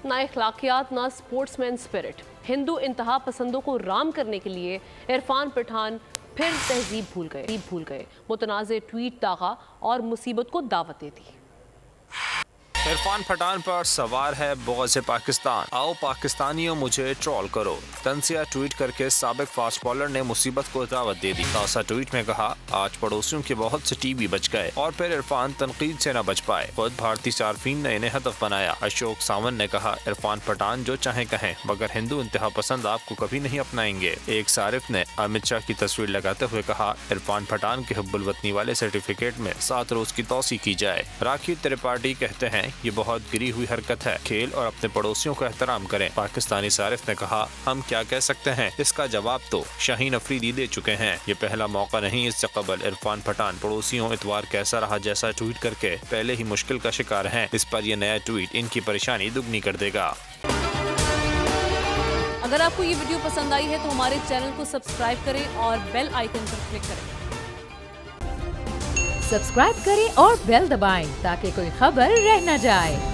ना अखलाकियात ना sportsman spirit. Hindu इंतहा पसंदों को राम करने के लिए इरफान पठान फिर तहजीब भूल गए। मुतनाज़े ट्वीट दागा और मुसीबत को दावत दे दी। इरफान पठान पर सवार है बौग़ पाकिस्तान, आओ पाकिस्तानियों मुझे ट्रोल करो। तंसिया ट्वीट करके साबिक फास्ट बॉलर ने मुसीबत को दावत दे दी। तासा ट्वीट में कहा, आज पड़ोसियों के बहुत से टीवी बच गए और फिर इरफान तनकीद से न बच पाए। खुद भारतीय सार्फिन ने इन्हें हदफ बनाया। अशोक सावंत ने कहा, इरफान पठान जो चाहे कहें मगर हिंदू इंतहा पसंद आपको कभी नहीं अपनाएंगे। एक सारिफ ने अमित शाह की तस्वीर लगाते हुए कहा, इरफान पठान के हुब्बुल वतनी वाले सर्टिफिकेट में 7 रोज की तौसी की जाए। राखी त्रिपाठी कहते हैं, ये बहुत गिरी हुई हरकत है। खेल और अपने पड़ोसियों का एहतराम करें। पाकिस्तानी सारिफ ने कहा, हम क्या कह सकते हैं, इसका जवाब तो शाहीन अफरीदी दे चुके हैं। ये पहला मौका नहीं, इससे कबल इरफान पठान पड़ोसियों इतवार कैसा रहा जैसा ट्वीट करके पहले ही मुश्किल का शिकार हैं। इस पर यह नया ट्वीट इनकी परेशानी दुगनी कर देगा। अगर आपको ये वीडियो पसंद आई है तो हमारे चैनल को सब्सक्राइब करें और बेल आइकन पर क्लिक करें। सब्सक्राइब करें और बेल दबाएं ताकि कोई खबर रह न जाए।